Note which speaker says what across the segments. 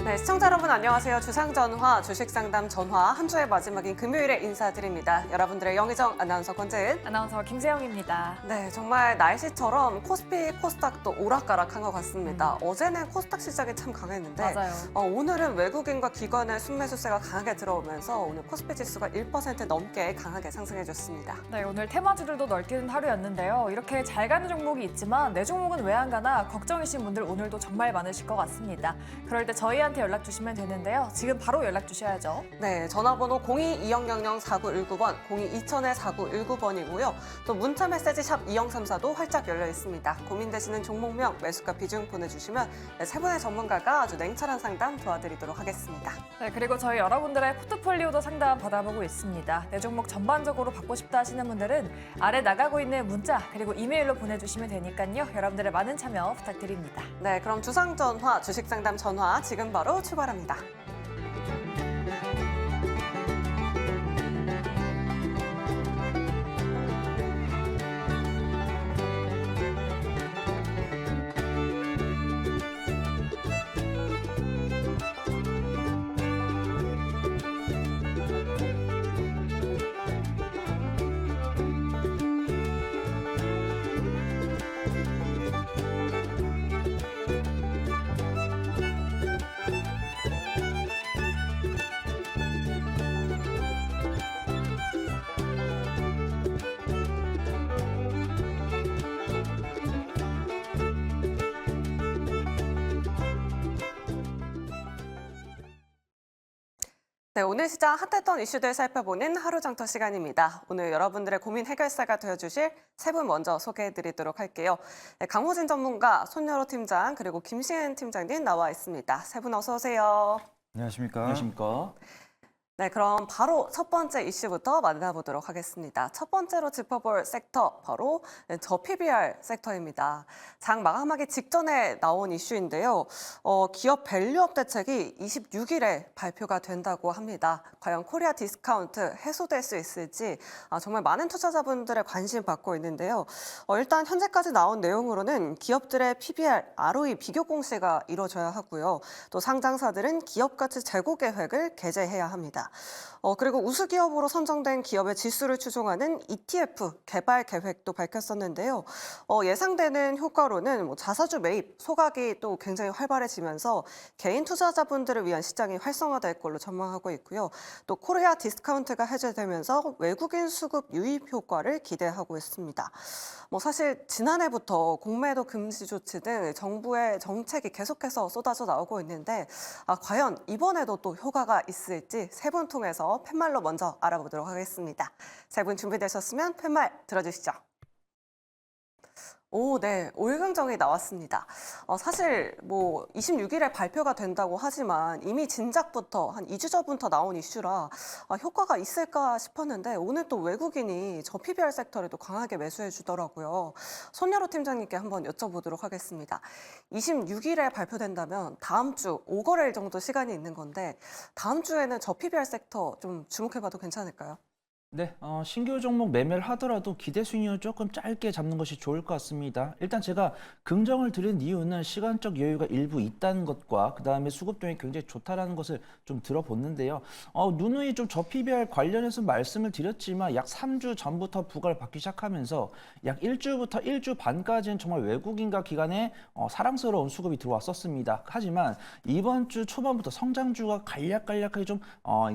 Speaker 1: 네, 시청자 여러분 안녕하세요. 주상전화 주식상담 전화 한 주의 마지막인 금요일에 인사드립니다. 여러분들의 영희정 아나운서 권재은.
Speaker 2: 아나운서 김세영입니다.
Speaker 1: 네, 정말 날씨처럼 코스피, 코스닥도 오락가락한 것 같습니다. 어제는 코스닥 시작이 참 강했는데
Speaker 2: 맞아요.
Speaker 1: 오늘은 외국인과 기관의 순매수세가 강하게 들어오면서 오늘 코스피 지수가 1% 넘게 강하게 상승해줬습니다.
Speaker 2: 네, 오늘 테마주들도 널뛰는 하루였는데요. 이렇게 잘 가는 종목이 있지만 내 종목은 왜 안 가나 걱정이신 분들 오늘도 정말 많으실 것 같습니다. 그럴 때 저희한테 연락 주시면 되는데요. 지금 바로 연락 주셔야죠.
Speaker 1: 네, 전화번호 02-2000-4919번, 02-2000-4919번이고요. 또 문자 메시지 샵 2034도 활짝 열려 있습니다. 고민되시는 종목명, 매수가 비중 보내주시면 세 분의 전문가가 아주 냉철한 상담 도와드리도록 하겠습니다.
Speaker 2: 네, 그리고 저희 여러분들의 포트폴리오도 상담 받아보고 있습니다. 내 종목 전반적으로 받고 싶다 하시는 분들은 아래 나가고 있는 문자 그리고 이메일로 보내주시면 되니까요. 여러분들의 많은 참여 부탁드립니다.
Speaker 1: 네, 그럼 주상전화, 주식상담 전화 지금 바로 출발합니다. 네, 오늘 시장 핫했던 이슈들 살펴보는 하루장터 시간입니다. 오늘 여러분들의 고민 해결사가 되어주실 세 분 먼저 소개해드리도록 할게요. 네, 강호진 전문가, 손여로 팀장, 그리고 김시은 팀장님 나와 있습니다. 세 분 어서 오세요.
Speaker 3: 안녕하십니까?
Speaker 4: 안녕하십니까?
Speaker 1: 네, 그럼 바로 첫 번째 이슈부터 만나보도록 하겠습니다. 첫 번째로 짚어볼 섹터, 바로 저 PBR 섹터입니다. 장 마감하기 직전에 나온 이슈인데요. 기업 밸류업 대책이 26일에 발표가 된다고 합니다. 과연 코리아 디스카운트 해소될 수 있을지 정말 많은 투자자분들의 관심 받고 있는데요. 일단 현재까지 나온 내용으로는 기업들의 PBR, ROE 비교 공시가 이루어져야 하고요. 또 상장사들은 기업 가치 재고 계획을 게재해야 합니다. 그리고 우수 기업으로 선정된 기업의 지수를 추종하는 ETF 개발 계획도 밝혔었는데요. 예상되는 효과로는 자사주 매입, 소각이 또 굉장히 활발해지면서 개인 투자자분들을 위한 시장이 활성화될 걸로 전망하고 있고요. 또 코리아 디스카운트가 해제되면서 외국인 수급 유입 효과를 기대하고 있습니다. 사실 지난해부터 공매도 금지 조치 등 정부의 정책이 계속해서 쏟아져 나오고 있는데 과연 이번에도 또 효과가 있을지 세 분 통해서 팻말로 먼저 알아보도록 하겠습니다. 세 분 준비되셨으면 팻말 들어주시죠. 네, 올금정이 나왔습니다. 사실 26일에 발표가 된다고 하지만 이미 진작부터 한 2주 전부터 나온 이슈라 효과가 있을까 싶었는데 오늘 또 외국인이 저 PBR 섹터를 또 강하게 매수해 주더라고요. 손여로 팀장님께 한번 여쭤보도록 하겠습니다. 26일에 발표된다면 다음 주 5거래일 정도 시간이 있는 건데 다음 주에는 저 PBR 섹터 좀 주목해봐도 괜찮을까요?
Speaker 4: 네, 신규 종목 매매를 하더라도 기대 수익률을 조금 짧게 잡는 것이 좋을 것 같습니다. 일단 제가 긍정을 드린 이유는 시간적 여유가 일부 있다는 것과 그다음에 수급동이 굉장히 좋다라는 것을 좀 들어봤는데요. 누누이 좀 저 PBR 관련해서 말씀을 드렸지만 약 3주 전부터 부과를 받기 시작하면서 약 일주부터 일주 반까지는 정말 외국인과 기관의 사랑스러운 수급이 들어왔었습니다. 하지만 이번 주 초반부터 성장주가 간략간략하게 좀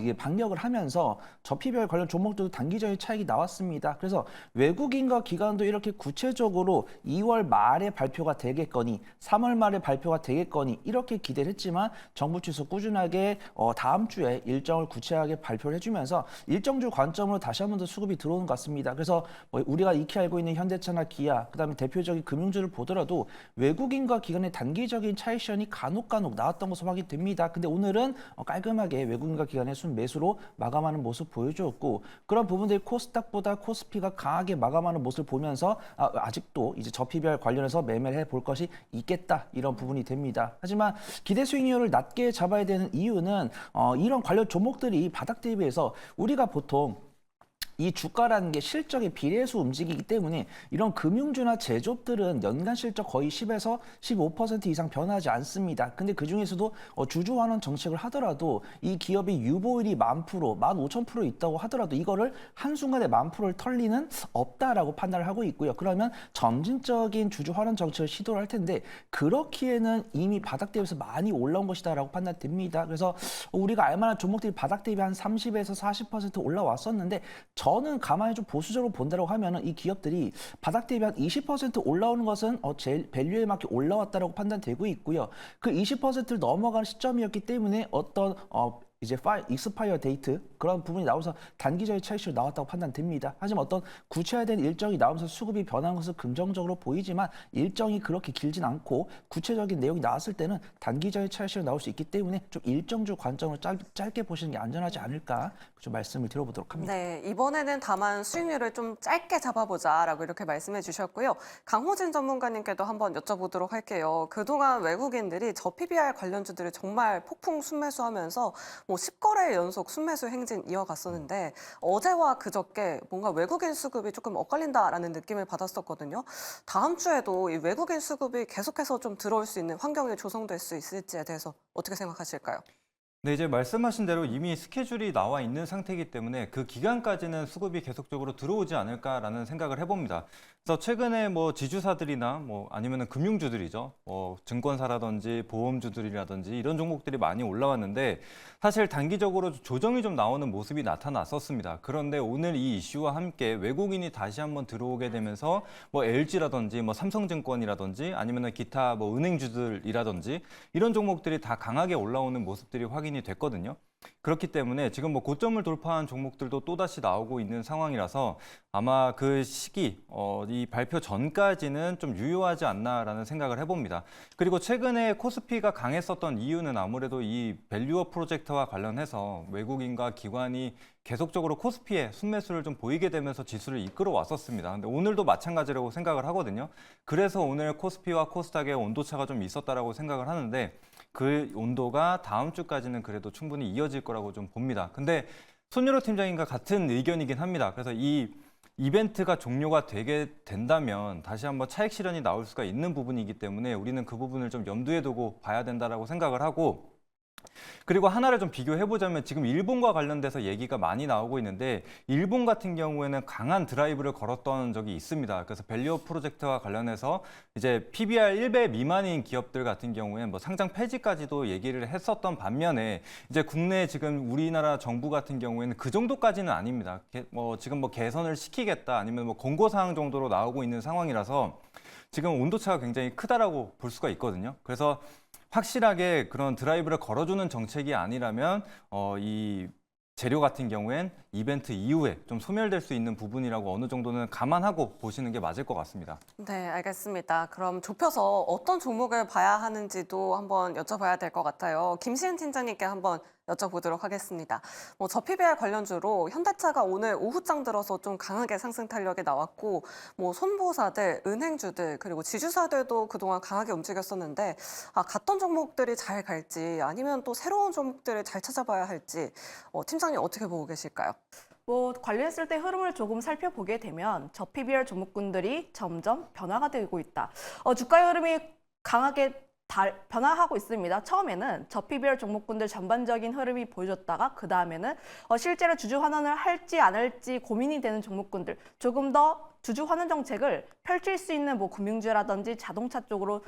Speaker 4: 이게 반격을 하면서 저 PBR 관련 종목들 단기적인 차익이 나왔습니다. 그래서 외국인과 기관도 이렇게 구체적으로 2월 말에 발표가 되겠거니 3월 말에 발표가 되겠거니 이렇게 기대를 했지만 정부 측에서 꾸준하게 다음 주에 일정을 구체하게 발표를 해주면서 일정주 관점으로 다시 한 번 더 수급이 들어오는 것 같습니다. 그래서 우리가 익히 알고 있는 현대차나 기아 그다음에 대표적인 금융주를 보더라도 외국인과 기관의 단기적인 차익 시연이 간혹 나왔던 것으로 확인됩니다. 근데 오늘은 깔끔하게 외국인과 기관의 순매수로 마감하는 모습 보여주었고 그런 부분들이 코스닥보다 코스피가 강하게 마감하는 모습을 보면서 아직도 이제 저 PBR 관련해서 매매를 해볼 것이 있겠다 이런 부분이 됩니다. 하지만 기대 수익률을 낮게 잡아야 되는 이유는 이런 관련 종목들이 바닥 대비해서 우리가 보통 이 주가라는 게 실적에 비례해서 움직이기 때문에 이런 금융주나 제조업들은 연간 실적 거의 10에서 15% 이상 변하지 않습니다. 근데 그 중에서도 주주 환원 정책을 하더라도 이 기업이 유보율이 10,000%, 15,000% 있다고 하더라도 이거를 한순간에 10,000%를 털리는 없다라고 판단을 하고 있고요. 그러면 점진적인 주주 환원 정책을 시도를 할 텐데 그렇기에는 이미 바닥 대비해서 많이 올라온 것이다라고 판단됩니다. 그래서 우리가 알만한 종목들이 바닥 대비 한 30에서 40% 올라왔었는데 저는 가만히 좀 보수적으로 본다고 하면은 이 기업들이 바닥 대비 한 20% 올라오는 것은 제 밸류에 맞게 올라왔다라고 판단되고 있고요. 그 20%를 넘어가는 시점이었기 때문에 어떤 이제 익스파이어 데이트 그런 부분이 나오면서 단기적인 차익실이 나왔다고 판단됩니다. 하지만 어떤 구체화된 일정이 나오면서 수급이 변한 것은 긍정적으로 보이지만 일정이 그렇게 길진 않고 구체적인 내용이 나왔을 때는 단기적인 차익실이 나올 수 있기 때문에 좀 일정주 관점으로 짧게 보시는 게 안전하지 않을까 좀 말씀을 드려보도록 합니다.
Speaker 1: 네, 이번에는 다만 수익률을 좀 짧게 잡아보자라고 이렇게 말씀해 주셨고요. 강호진 전문가님께도 한번 여쭤보도록 할게요. 그동안 외국인들이 저PBR 관련주들을 정말 폭풍 순매수하면서 10거래 연속 순매수 행진 이어갔었는데 어제와 그저께 뭔가 외국인 수급이 조금 엇갈린다라는 느낌을 받았었거든요. 다음 주에도 이 외국인 수급이 계속해서 좀 들어올 수 있는 환경이 조성될 수 있을지에 대해서 어떻게 생각하실까요?
Speaker 3: 네, 이제 말씀하신 대로 이미 스케줄이 나와 있는 상태이기 때문에 그 기간까지는 수급이 계속적으로 들어오지 않을까라는 생각을 해봅니다. 그래서 최근에 지주사들이나 아니면은 금융주들이죠. 증권사라든지 보험주들이라든지 이런 종목들이 많이 올라왔는데 사실 단기적으로 조정이 좀 나오는 모습이 나타났었습니다. 그런데 오늘 이 이슈와 함께 외국인이 다시 한번 들어오게 되면서 LG라든지 삼성증권이라든지 아니면은 기타 은행주들이라든지 이런 종목들이 다 강하게 올라오는 모습들이 확인이 됐거든요. 그렇기 때문에 지금 고점을 돌파한 종목들도 또다시 나오고 있는 상황이라서 아마 그 시기, 이 발표 전까지는 좀 유효하지 않나라는 생각을 해봅니다. 그리고 최근에 코스피가 강했었던 이유는 아무래도 이 밸류업 프로젝트와 관련해서 외국인과 기관이 계속적으로 코스피에 순매수를 좀 보이게 되면서 지수를 이끌어 왔었습니다. 근데 오늘도 마찬가지라고 생각을 하거든요. 그래서 오늘 코스피와 코스닥의 온도차가 좀 있었다라고 생각을 하는데 그 온도가 다음 주까지는 그래도 충분히 이어질 거라고 좀 봅니다. 근데 손유로 팀장님과 같은 의견이긴 합니다. 그래서 이 이벤트가 종료가 되게 된다면 다시 한번 차익 실현이 나올 수가 있는 부분이기 때문에 우리는 그 부분을 좀 염두에 두고 봐야 된다라고 생각을 하고 그리고 하나를 좀 비교해보자면 지금 일본과 관련돼서 얘기가 많이 나오고 있는데 일본 같은 경우에는 강한 드라이브를 걸었던 적이 있습니다. 그래서 밸류업 프로젝트와 관련해서 이제 PBR 1배 미만인 기업들 같은 경우에는 상장 폐지까지도 얘기를 했었던 반면에 이제 국내 지금 우리나라 정부 같은 경우에는 그 정도까지는 아닙니다. 지금 개선을 시키겠다 아니면 권고사항 정도로 나오고 있는 상황이라서 지금 온도차가 굉장히 크다라고 볼 수가 있거든요. 그래서 확실하게 그런 드라이브를 걸어주는 정책이 아니라면 이 재료 같은 경우엔 이벤트 이후에 좀 소멸될 수 있는 부분이라고 어느 정도는 감안하고 보시는 게 맞을 것 같습니다.
Speaker 1: 네, 알겠습니다. 그럼 좁혀서 어떤 종목을 봐야 하는지도 한번 여쭤봐야 될 것 같아요. 김시은 팀장님께 한번 여쭤보도록 하겠습니다. 저PBR 관련주로 현대차가 오늘 오후장 들어서 좀 강하게 상승 탄력이 나왔고 손보사들, 은행주들 그리고 지주사들도 그동안 강하게 움직였었는데 갔던 종목들이 잘 갈지 아니면 또 새로운 종목들을 잘 찾아봐야 할지 팀장님 어떻게 보고 계실까요?
Speaker 5: 관련했을 때 흐름을 조금 살펴보게 되면 저PBR 종목군들이 점점 변화가 되고 있다. 주가의 흐름이 강하게 변화하고 있습니다. 처음에는 저PBR 종목군들 전반적인 흐름이 보여줬다가 그 다음에는 실제로 주주 환원을 할지 안 할지 고민이 되는 종목군들 조금 더 주주 환원 정책을 펼칠 수 있는 금융주라든지 자동차 쪽으로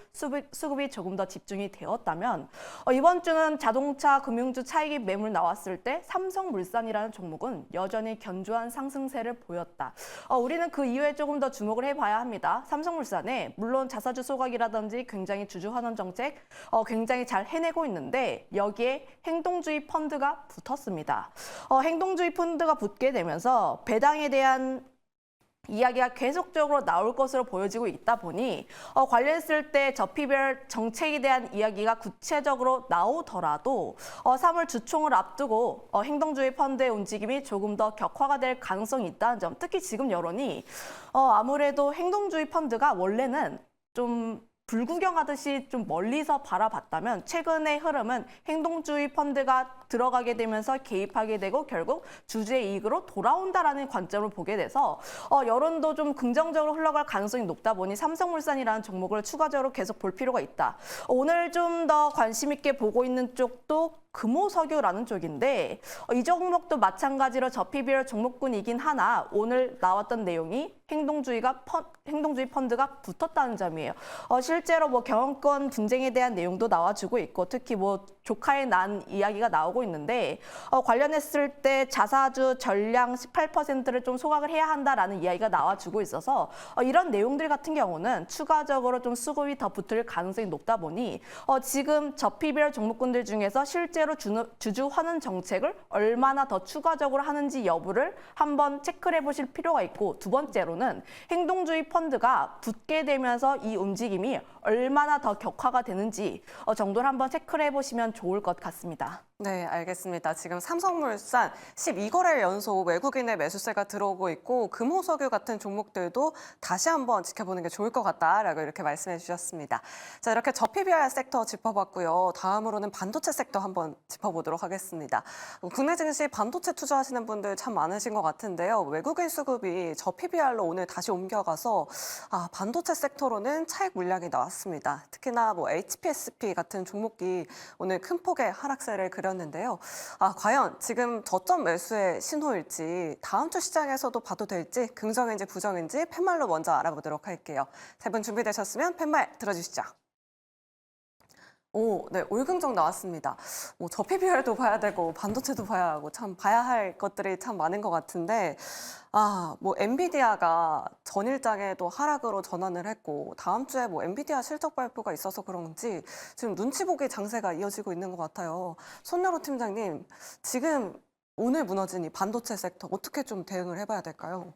Speaker 5: 수급이 조금 더 집중이 되었다면 이번 주는 자동차 금융주 차익이 매물 나왔을 때 삼성물산이라는 종목은 여전히 견조한 상승세를 보였다. 우리는 그 이후에 조금 더 주목을 해봐야 합니다. 삼성물산에 물론 자사주 소각이라든지 굉장히 주주 환원 정책 굉장히 잘 해내고 있는데 여기에 행동주의 펀드가 붙었습니다. 행동주의 펀드가 붙게 되면서 배당에 대한 이야기가 계속적으로 나올 것으로 보여지고 있다 보니 관련했을 때 저PBR 정책에 대한 이야기가 구체적으로 나오더라도 3월 주총을 앞두고 행동주의 펀드의 움직임이 조금 더 격화가 될 가능성이 있다는 점, 특히 지금 여론이 아무래도 행동주의 펀드가 원래는 좀 불구경하듯이 좀 멀리서 바라봤다면 최근의 흐름은 행동주의 펀드가 들어가게 되면서 개입하게 되고 결국 주주의 이익으로 돌아온다라는 관점을 보게 돼서 여론도 좀 긍정적으로 흘러갈 가능성이 높다 보니 삼성물산이라는 종목을 추가적으로 계속 볼 필요가 있다. 오늘 좀 더 관심 있게 보고 있는 쪽도 금호석유라는 쪽인데 이 종목도 마찬가지로 저PBR 종목군이긴 하나 오늘 나왔던 내용이 행동주의 펀드가 붙었다는 점이에요. 실제로 뭐 경영권 분쟁에 대한 내용도 나와주고 있고 특히 뭐 조카의 난 이야기가 나오고 있는데 관련했을 때 자사주 전량 18%를 좀 소각을 해야 한다라는 이야기가 나와주고 있어서 이런 내용들 같은 경우는 추가적으로 좀 수급이 더 붙을 가능성이 높다 보니 지금 저PBR 종목군들 중에서 실제로 주주 환원 정책을 얼마나 더 추가적으로 하는지 여부를 한번 체크를 해보실 필요가 있고 두 번째로는 행동주의 펀드가 붙게 되면서 이 움직임이 얼마나 더 격화가 되는지 정도를 한번 체크를 해보시면 좋을 것 같습니다.
Speaker 1: 네, 알겠습니다. 지금 삼성물산 12거래 연속 외국인의 매수세가 들어오고 있고 금호석유 같은 종목들도 다시 한번 지켜보는 게 좋을 것 같다라고 이렇게 말씀해 주셨습니다. 자, 이렇게 저PBR 섹터 짚어봤고요. 다음으로는 반도체 섹터 한번 짚어보도록 하겠습니다. 국내 증시 반도체 투자하시는 분들 참 많으신 것 같은데요. 외국인 수급이 저PBR로 오늘 다시 옮겨가서 반도체 섹터로는 차익 물량이 나왔습니다. 특히나 뭐 HPSP 같은 종목이 오늘 큰 폭의 하락세를 그렸는데요. 과연 지금 저점 매수의 신호일지 다음 주 시장에서도 봐도 될지 긍정인지 부정인지 팻말로 먼저 알아보도록 할게요. 세 분 준비되셨으면 팻말 들어주시죠. 네, 올긍정 나왔습니다. 저PBR도 봐야 되고 반도체도 봐야 하고 참 봐야 할 것들이 참 많은 것 같은데 엔비디아가 전일장에도 하락으로 전환을 했고 다음 주에 엔비디아 실적 발표가 있어서 그런지 지금 눈치 보기 장세가 이어지고 있는 것 같아요. 손여로 팀장님, 지금 오늘 무너진 이 반도체 섹터 어떻게 좀 대응을 해봐야 될까요?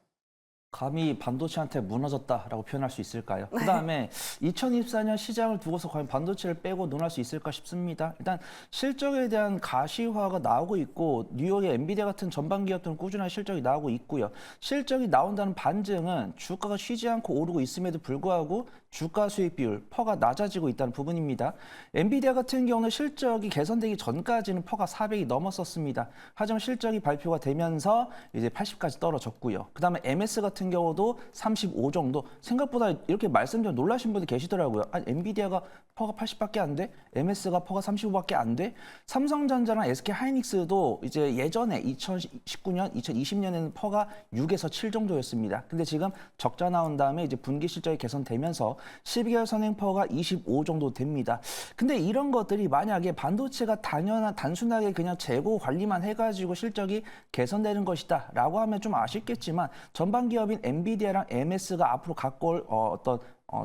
Speaker 4: 감히 반도체한테 무너졌다라고 표현할 수 있을까요? 그다음에 2024년 시장을 두고서 과연 반도체를 빼고 논할 수 있을까 싶습니다. 일단 실적에 대한 가시화가 나오고 있고 뉴욕의 엔비디아 같은 전반 기업들은 꾸준한 실적이 나오고 있고요. 실적이 나온다는 반증은 주가가 쉬지 않고 오르고 있음에도 불구하고 주가 수익 비율, 퍼가 낮아지고 있다는 부분입니다. 엔비디아 같은 경우는 실적이 개선되기 전까지는 퍼가 400이 넘었었습니다. 하지만 실적이 발표가 되면서 이제 80까지 떨어졌고요. 그다음에 MS 같은 경우도 35 정도. 생각보다 이렇게 말씀드리면 놀라신 분들 계시더라고요. 아니, 엔비디아가 퍼가 80밖에 안 돼? MS가 퍼가 35밖에 안 돼? 삼성전자랑 SK하이닉스도 이제 예전에 2019년, 2020년에는 퍼가 6에서 7 정도였습니다. 근데 지금 적자 나온 다음에 이제 분기 실적이 개선되면서 12개월 선행퍼가 25 정도 됩니다. 근데 이런 것들이 만약에 반도체가 단순하게 그냥 재고 관리만 해가지고 실적이 개선되는 것이다 라고 하면 좀 아쉽겠지만 전반 기업인 엔비디아랑 MS가 앞으로 갖고 올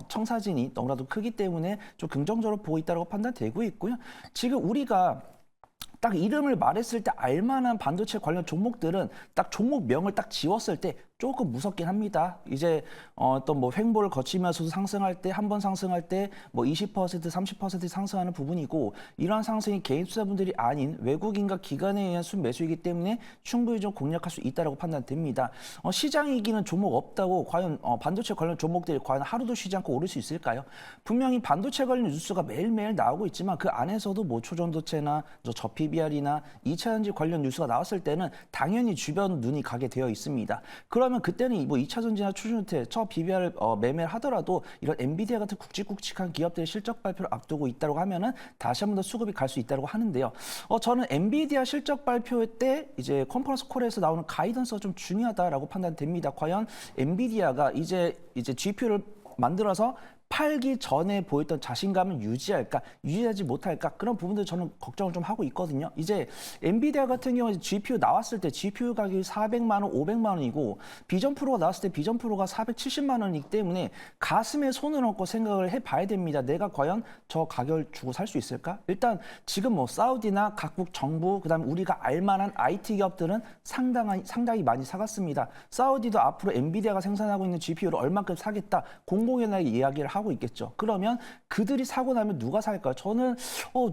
Speaker 4: 청사진이 너무나도 크기 때문에 좀 긍정적으로 보고 있다고 판단되고 있고요. 지금 우리가 딱 이름을 말했을 때 알만한 반도체 관련 종목들은 딱 종목명을 딱 지웠을 때 조금 무섭긴 합니다. 이제 어떤 횡보를 거치면서도 상승할 때 한 번 상승할 때 20% 30% 상승하는 부분이고 이러한 상승이 개인 투자분들이 아닌 외국인과 기관에 의한 순매수이기 때문에 충분히 좀 공략할 수 있다고 판단됩니다. 시장이 이기는 종목 없다고 과연 반도체 관련 종목들이 과연 하루도 쉬지 않고 오를 수 있을까요? 분명히 반도체 관련 뉴스가 매일매일 나오고 있지만 그 안에서도 초전도체나 저PBR이나 2차전지 관련 뉴스가 나왔을 때는 당연히 주변 눈이 가게 되어 있습니다. 그러면 그때는 2차전지나 초전도체, 저PBR 매매를 하더라도 이런 엔비디아 같은 굵직굵직한 기업들의 실적 발표를 앞두고 있다고 하면은 다시 한 번 더 수급이 갈 수 있다고 하는데요. 저는 엔비디아 실적 발표 때 이제 컨퍼런스 콜에서 나오는 가이던스가 좀 중요하다라고 판단됩니다. 과연 엔비디아가 이제 GPU를 만들어서 팔기 전에 보였던 자신감을 유지할까, 유지하지 못할까 그런 부분들 저는 걱정을 좀 하고 있거든요. 이제 엔비디아 같은 경우에 GPU 나왔을 때 GPU 가격이 400만 원, 500만 원이고 비전 프로가 나왔을 때 비전 프로가 470만 원이기 때문에 가슴에 손을 얹고 생각을 해봐야 됩니다. 내가 과연 저 가격을 주고 살 수 있을까? 일단 지금 사우디나 각국 정부 그다음에 우리가 알만한 IT 기업들은 상당히 많이 사갔습니다. 사우디도 앞으로 엔비디아가 생산하고 있는 GPU를 얼만큼 사겠다 공공연하게 이야기를 하고 있겠죠. 그러면 그들이 사고 나면 누가 살까요? 저는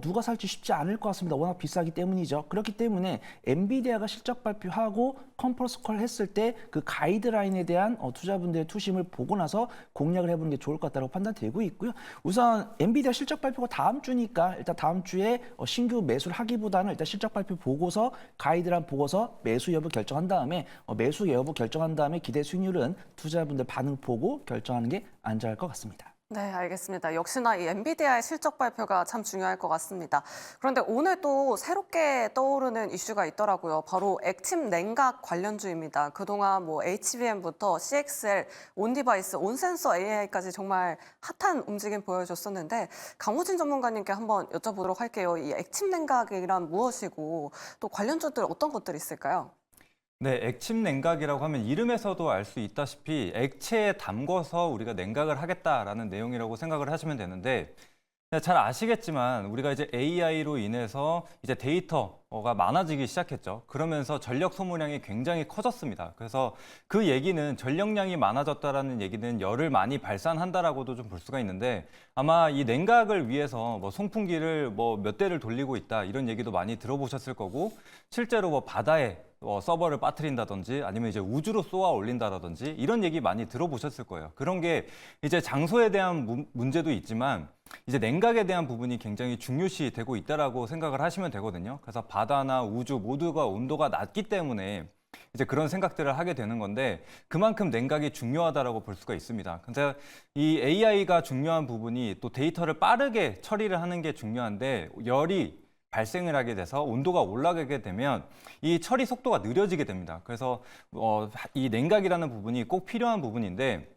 Speaker 4: 누가 살지 쉽지 않을 것 같습니다. 워낙 비싸기 때문이죠. 그렇기 때문에 엔비디아가 실적 발표하고 컨퍼런스 콜 했을 때 그 가이드라인에 대한 투자분들의 투심을 보고 나서 공략을 해보는 게 좋을 것 같다고 판단되고 있고요. 우선 엔비디아 실적 발표가 다음 주니까 일단 다음 주에 신규 매수를 하기보다는 일단 실적 발표 보고서 가이드라인 보고서 매수 여부 결정한 다음에 매수 여부 결정한 다음에 기대 수익률은 투자분들 반응 보고 결정하는 게 안전할 것 같습니다.
Speaker 1: 네, 알겠습니다. 역시나 이 엔비디아의 실적 발표가 참 중요할 것 같습니다. 그런데 오늘 또 새롭게 떠오르는 이슈가 있더라고요. 바로 액침 냉각 관련주입니다. 그동안 뭐 HBM부터 CXL, 온디바이스, 온센서 AI까지 정말 핫한 움직임 보여줬었는데 강호진 전문가님께 한번 여쭤보도록 할게요. 이 액침 냉각이란 무엇이고 또 관련주들 어떤 것들이 있을까요?
Speaker 3: 네, 액침 냉각이라고 하면 이름에서도 알 수 있다시피 액체에 담궈서 우리가 냉각을 하겠다라는 내용이라고 생각을 하시면 되는데 잘 아시겠지만 우리가 이제 AI로 인해서 이제 데이터가 많아지기 시작했죠. 그러면서 전력 소모량이 굉장히 커졌습니다. 그래서 그 얘기는 전력량이 많아졌다라는 얘기는 열을 많이 발산한다라고도 좀 볼 수가 있는데 아마 이 냉각을 위해서 뭐 송풍기를 뭐 몇 대를 돌리고 있다 이런 얘기도 많이 들어보셨을 거고 실제로 뭐 바다에 서버를 빠뜨린다든지 아니면 이제 우주로 쏘아 올린다든지 이런 얘기 많이 들어보셨을 거예요. 그런 게 이제 장소에 대한 문제도 있지만 이제 냉각에 대한 부분이 굉장히 중요시 되고 있다라고 생각을 하시면 되거든요. 그래서 바다나 우주 모두가 온도가 낮기 때문에 이제 그런 생각들을 하게 되는 건데 그만큼 냉각이 중요하다라고 볼 수가 있습니다. 근데 이 AI가 중요한 부분이 또 데이터를 빠르게 처리를 하는 게 중요한데 열이 발생을 하게 돼서 온도가 올라가게 되면 이 처리 속도가 느려지게 됩니다. 그래서 이 냉각이라는 부분이 꼭 필요한 부분인데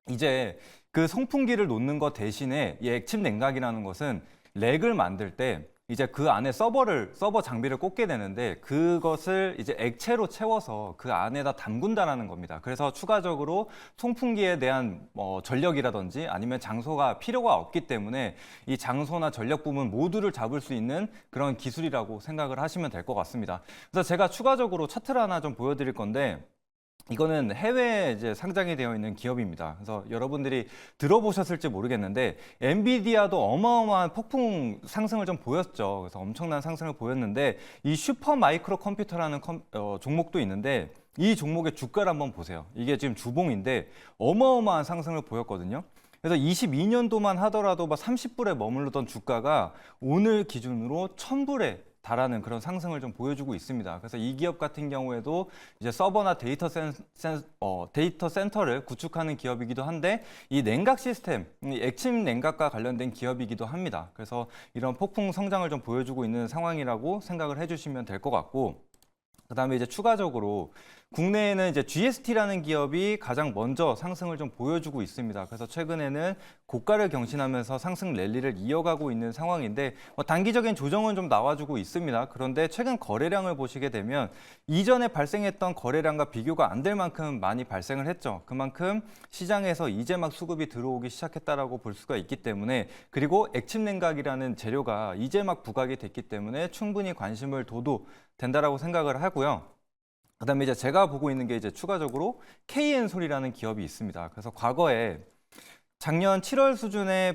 Speaker 3: 이제 그 송풍기를 놓는 것 대신에 이 액침 냉각이라는 것은 렉을 만들 때 이제 그 안에 서버 장비를 꽂게 되는데 그것을 이제 액체로 채워서 그 안에다 담근다라는 겁니다. 그래서 추가적으로 송풍기에 대한 전력이라든지 아니면 장소가 필요가 없기 때문에 이 장소나 전력 부분 모두를 잡을 수 있는 그런 기술이라고 생각을 하시면 될 것 같습니다. 그래서 제가 추가적으로 차트를 하나 좀 보여드릴 건데 이거는 해외에 이제 상장이 되어 있는 기업입니다. 그래서 여러분들이 들어보셨을지 모르겠는데 엔비디아도 어마어마한 폭풍 상승을 좀 보였죠. 그래서 엄청난 상승을 보였는데 이 슈퍼 마이크로 컴퓨터라는 종목도 있는데 이 종목의 주가를 한번 보세요. 이게 지금 주봉인데 어마어마한 상승을 보였거든요. 그래서 22년도만 하더라도 30불에 머무르던 주가가 오늘 기준으로 1000불에 달하는 그런 상승을 좀 보여주고 있습니다. 그래서 이 기업 같은 경우에도 이제 서버나 데이터 센터를 구축하는 기업이기도 한데 이 냉각 시스템, 이 액침 냉각과 관련된 기업이기도 합니다. 그래서 이런 폭풍 성장을 좀 보여주고 있는 상황이라고 생각을 해주시면 될 것 같고, 그다음에 이제 추가적으로 국내에는 이제 GST라는 기업이 가장 먼저 상승을 좀 보여주고 있습니다. 그래서 최근에는 고가를 경신하면서 상승 랠리를 이어가고 있는 상황인데 단기적인 조정은 좀 나와주고 있습니다. 그런데 최근 거래량을 보시게 되면 이전에 발생했던 거래량과 비교가 안 될 만큼 많이 발생을 했죠. 그만큼 시장에서 이제 막 수급이 들어오기 시작했다라고 볼 수가 있기 때문에, 그리고 액침 냉각이라는 재료가 이제 막 부각이 됐기 때문에 충분히 관심을 둬도 된다라고 생각을 하고요. 그다음에 이제 제가 보고 있는 게 이제 추가적으로 KN솔이라는 기업이 있습니다. 그래서 과거에 작년 7월 수준에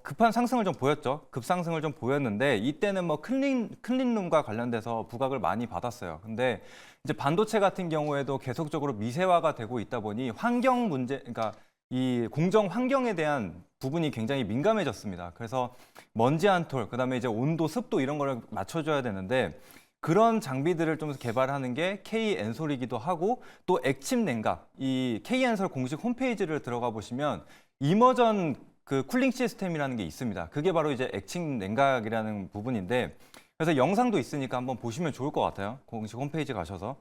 Speaker 3: 급한 상승을 좀 보였죠. 급상승을 좀 보였는데 이때는 뭐 클린룸과 관련돼서 부각을 많이 받았어요. 근데 이제 반도체 같은 경우에도 계속적으로 미세화가 되고 있다 보니 환경 문제, 그러니까 이 공정 환경에 대한 부분이 굉장히 민감해졌습니다. 그래서 먼지 한 톨, 그다음에 이제 온도, 습도 이런 거를 맞춰줘야 되는데 그런 장비들을 좀 개발하는 게 KN솔이기도 하고, 또 액침 냉각, 이 KN솔 공식 홈페이지를 들어가 보시면 이머전 그 쿨링 시스템이라는 게 있습니다. 그게 바로 이제 액침 냉각이라는 부분인데, 그래서 영상도 있으니까 한번 보시면 좋을 것 같아요. 공식 홈페이지 가셔서.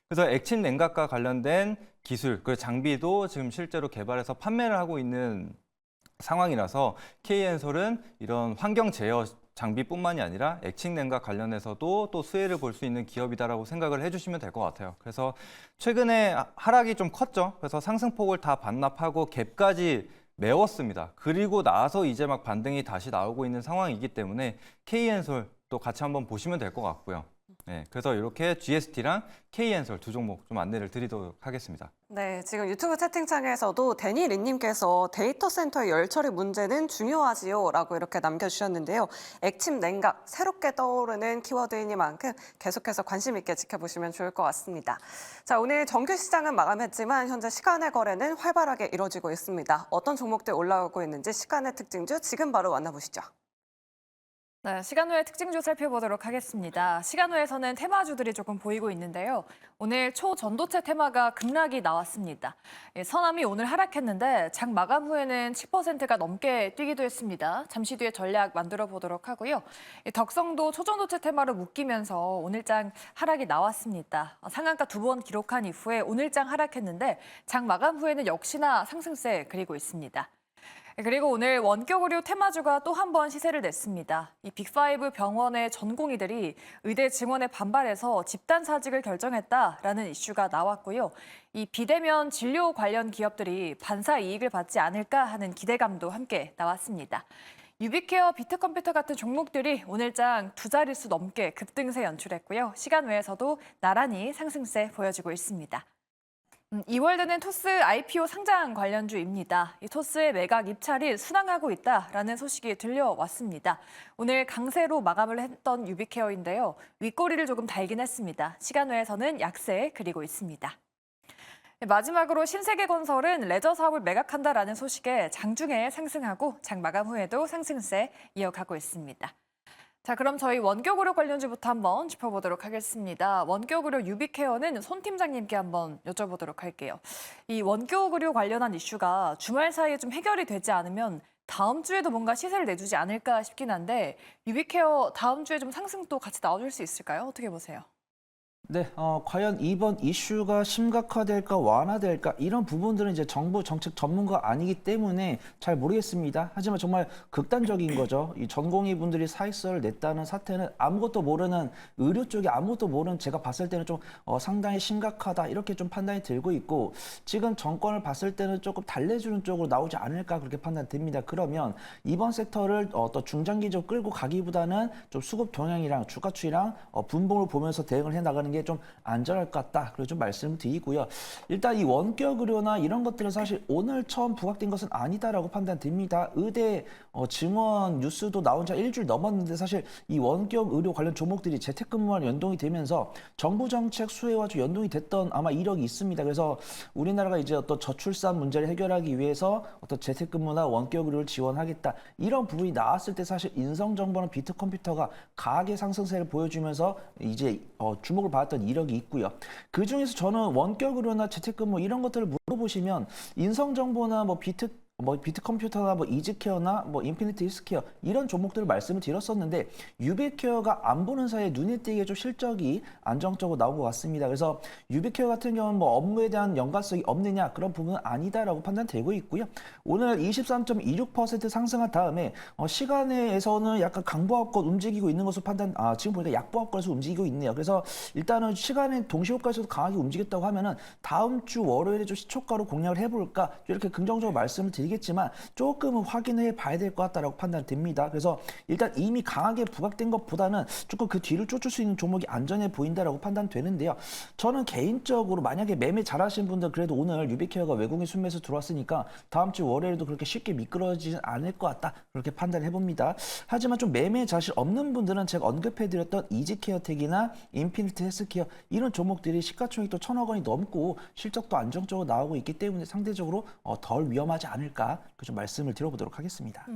Speaker 3: 그래서 액침 냉각과 관련된 기술, 그 장비도 지금 실제로 개발해서 판매를 하고 있는 상황이라서 KN솔은 이런 환경 제어 장비뿐만이 아니라 액침 냉각 관련해서도 또 수혜를 볼 수 있는 기업이다라고 생각을 해주시면 될 것 같아요. 그래서 최근에 하락이 좀 컸죠. 그래서 상승폭을 다 반납하고 갭까지 메웠습니다. 그리고 나서 이제 막 반등이 다시 나오고 있는 상황이기 때문에 KN솔 또 같이 한번 보시면 될 것 같고요. 네, 그래서 이렇게 GST랑 K엔솔 두 종목 좀 안내를 드리도록 하겠습니다.
Speaker 1: 네, 지금 유튜브 채팅창에서도 데니린님께서 데이터 센터의 열처리 문제는 중요하지요 라고 이렇게 남겨주셨는데요. 액침 냉각, 새롭게 떠오르는 키워드이니만큼 계속해서 관심 있게 지켜보시면 좋을 것 같습니다. 자, 오늘 정규 시장은 마감했지만 현재 시간의 거래는 활발하게 이뤄지고 있습니다. 어떤 종목들 올라오고 있는지 시간의 특징주 지금 바로 만나보시죠.
Speaker 2: 네, 시간후의 특징주 살펴보도록 하겠습니다. 시간후에서는 테마주들이 조금 보이고 있는데요. 오늘 초전도체 테마가 급락이 나왔습니다. 서남이 오늘 하락했는데 장 마감 후에는 10%가 넘게 뛰기도 했습니다. 잠시 뒤에 전략 만들어 보도록 하고요. 덕성도 초전도체 테마로 묶이면서 오늘장 하락이 나왔습니다. 상한가 2번 기록한 이후에 오늘장 하락했는데 장 마감 후에는 역시나 상승세 그리고 있습니다. 그리고 오늘 원격 의료 테마주가 또 한 번 시세를 냈습니다. 이 빅5 병원의 전공의들이 의대 증원에 반발해서 집단 사직을 결정했다라는 이슈가 나왔고요. 이 비대면 진료 관련 기업들이 반사 이익을 받지 않을까 하는 기대감도 함께 나왔습니다. 유비케어, 비트컴퓨터 같은 종목들이 오늘장 2자릿수 넘게 급등세 연출했고요. 시간 외에서도 나란히 상승세 보여지고 있습니다. 이월드는 토스 IPO 상장 관련주입니다. 이 토스의 매각 입찰이 순항하고 있다라는 소식이 들려왔습니다. 오늘 강세로 마감을 했던 유비케어인데요. 윗꼬리를 조금 달긴 했습니다. 시간 외에서는 약세 그리고 있습니다. 마지막으로 신세계건설은 레저 사업을 매각한다라는 소식에 장중에 상승하고 장 마감 후에도 상승세 이어가고 있습니다. 자, 그럼 저희 원격의료 관련주부터 한번 짚어보도록 하겠습니다. 원격의료 유비케어는 손 팀장님께 한번 여쭤보도록 할게요. 이 원격의료 관련한 이슈가 주말 사이에 좀 해결이 되지 않으면 다음 주에도 뭔가 시세를 내주지 않을까 싶긴 한데 유비케어 다음 주에 좀 상승도 같이 나와줄 수 있을까요? 어떻게 보세요?
Speaker 4: 네, 과연 이번 이슈가 심각화될까 완화될까 이런 부분들은 이제 정부 정책 전문가 아니기 때문에 잘 모르겠습니다. 하지만 정말 극단적인 거죠. 이 전공의 분들이 사익서를 냈다는 사태는 아무것도 모르는 의료 쪽에 아무것도 모르는 제가 봤을 때는 좀 상당히 심각하다 이렇게 좀 판단이 들고 있고 지금 정권을 봤을 때는 조금 달래주는 쪽으로 나오지 않을까 그렇게 판단됩니다. 그러면 이번 섹터를 또 중장기적으로 끌고 가기보다는 좀 수급 동향이랑 주가 추이랑 분봉을 보면서 대응을 해 나가는 게 좀 안전할 것 같다. 그리고 좀 말씀드리고요. 일단 이 원격 의료나 이런 것들은 사실 오늘 처음 부각된 것은 아니다라고 판단됩니다. 의대 증원 뉴스도 나온 지 일주일 넘었는데 사실 이 원격 의료 관련 종목들이 재택근무와 연동이 되면서 정부 정책 수혜와 좀 연동이 됐던 아마 이력이 있습니다. 그래서 우리나라가 이제 어떤 저출산 문제를 해결하기 위해서 어떤 재택근무나 원격 의료를 지원하겠다. 이런 부분이 나왔을 때 사실 인성정보는 비트컴퓨터가 강하게 상승세를 보여주면서 이제 주목을 받았던 이력이 있고요. 그 중에서 저는 원격 의료나 재택근무 이런 것들을 물어보시면 인성정보나 비트컴퓨터나 이즈케어나 인피니트 헬스케어 이런 종목들을 말씀을 드렸었는데 유비케어가 안 보는 사이에 눈에 띄게 좀 실적이 안정적으로 나온 것 같습니다. 그래서 유비케어 같은 경우는 업무에 대한 연관성이 없느냐 그런 부분은 아니다라고 판단되고 있고요. 오늘 23.26% 상승한 다음에 시간에서는 약간 강보합권 움직이고 있는 것으로 지금 보니까 약보합권에서 움직이고 있네요. 그래서 일단은 시간에 동시효과에서도 강하게 움직였다고 하면은 다음 주 월요일에 좀 시초가로 공략을 해볼까 이렇게 긍정적으로 말씀을 드리겠지만 조금은 확인해 봐야 될 것 같다라고 판단됩니다. 그래서 일단 이미 강하게 부각된 것보다는 조금 그 뒤를 쫓을 수 있는 종목이 안전해 보인다라고 판단되는데요. 저는 개인적으로 만약에 매매 잘하시는 분들 그래도 오늘 유비케어가 외국인 순매수 들어왔으니까 다음 주 월요일에도 그렇게 쉽게 미끄러지진 않을 것 같다 그렇게 판단해 봅니다. 하지만 좀 매매 자신 없는 분들은 제가 언급해드렸던 이지케어텍이나 인피니트 헬스케어 이런 종목들이 시가총액 또 1,000억 원이 넘고 실적도 안정적으로 나오고 있기 때문에 상대적으로 덜 위험하지 않을까 좀 말씀을 드려보도록 하겠습니다.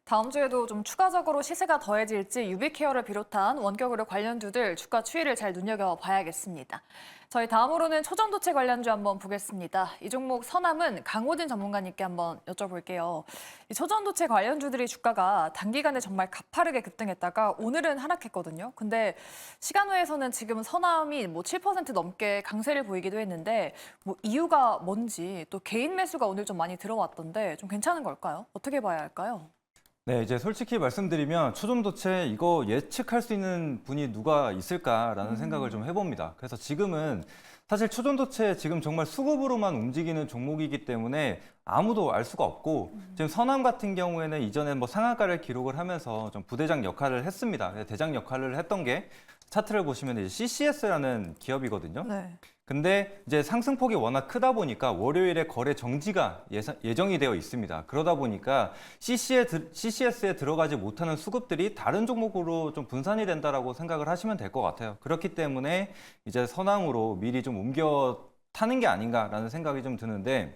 Speaker 2: 다음 주에도 좀 추가적으로 시세가 더해질지 유비케어를 비롯한 원격의료 관련주들 주가 추이를 잘 눈여겨봐야겠습니다. 저희 다음으로는 초전도체 관련주 한번 보겠습니다. 이 종목 서남은 강호진 전문가님께 한번 여쭤볼게요. 이 초전도체 관련주들이 주가가 단기간에 정말 가파르게 급등했다가 오늘은 하락했거든요. 근데 시간외에서는 지금 서남이 7% 넘게 강세를 보이기도 했는데 이유가 뭔지 또 개인 매수가 오늘 좀 많이 들어왔던데 좀 괜찮은 걸까요? 어떻게 봐야 할까요?
Speaker 3: 네, 이제 솔직히 말씀드리면 초전도체 이거 예측할 수 있는 분이 누가 있을까라는 생각을 좀 해봅니다. 그래서 지금은 사실 초전도체 지금 정말 수급으로만 움직이는 종목이기 때문에 아무도 알 수가 없고 지금 서남 같은 경우에는 이전에 뭐 상한가를 기록을 하면서 좀 부대장 역할을 했습니다. 대장 역할을 했던 게 차트를 보시면 이제 CCS라는 기업이거든요.
Speaker 2: 네.
Speaker 3: 근데 이제 상승폭이 워낙 크다 보니까 월요일에 거래 정지가 예정이 되어 있습니다. 그러다 보니까 CCS에 들어가지 못하는 수급들이 다른 종목으로 좀 분산이 된다라고 생각을 하시면 될 것 같아요. 그렇기 때문에 이제 선항으로 미리 좀 옮겨 타는 게 아닌가라는 생각이 좀 드는데,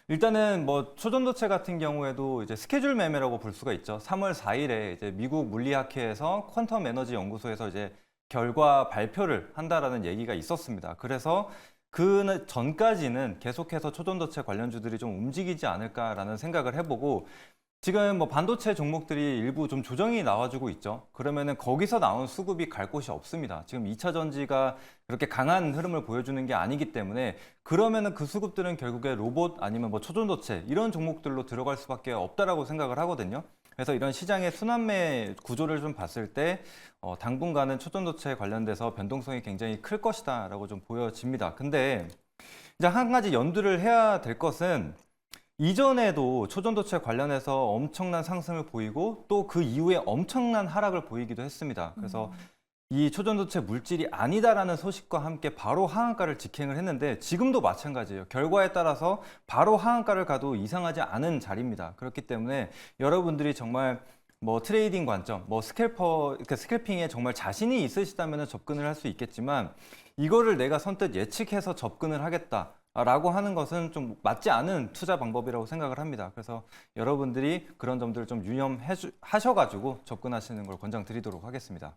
Speaker 3: 일단은 뭐 초전도체 같은 경우에도 이제 스케줄 매매라고 볼 수가 있죠. 3월 4일에 이제 미국 물리학회에서 퀀텀 에너지 연구소에서 이제 결과 발표를 한다라는 얘기가 있었습니다. 그래서 그 전까지는 계속해서 초전도체 관련주들이 좀 움직이지 않을까라는 생각을 해보고, 지금 뭐 반도체 종목들이 일부 좀 조정이 나와주고 있죠. 그러면은 거기서 나온 수급이 갈 곳이 없습니다. 지금 2차 전지가 그렇게 강한 흐름을 보여주는 게 아니기 때문에, 그러면은 그 수급들은 결국에 로봇 아니면 뭐 초전도체 이런 종목들로 들어갈 수밖에 없다라고 생각을 하거든요. 그래서 이런 시장의 순환매 구조를 좀 봤을 때 당분간은 초전도체 관련돼서 변동성이 굉장히 클 것이다라고 좀 보여집니다. 근데 이제 한 가지 연두를 해야 될 것은, 이전에도 초전도체 관련해서 엄청난 상승을 보이고 또 그 이후에 엄청난 하락을 보이기도 했습니다. 그래서 이 초전도체 물질이 아니다라는 소식과 함께 바로 하한가를 직행을 했는데, 지금도 마찬가지예요. 결과에 따라서 바로 하한가를 가도 이상하지 않은 자리입니다. 그렇기 때문에 여러분들이 정말 뭐 트레이딩 관점, 뭐 스캘핑에 정말 자신이 있으시다면 접근을 할 수 있겠지만, 이거를 내가 선뜻 예측해서 접근을 하겠다라고 하는 것은 좀 맞지 않은 투자 방법이라고 생각을 합니다. 그래서 여러분들이 그런 점들을 좀 유념하셔가지고 접근하시는 걸 권장드리도록 하겠습니다.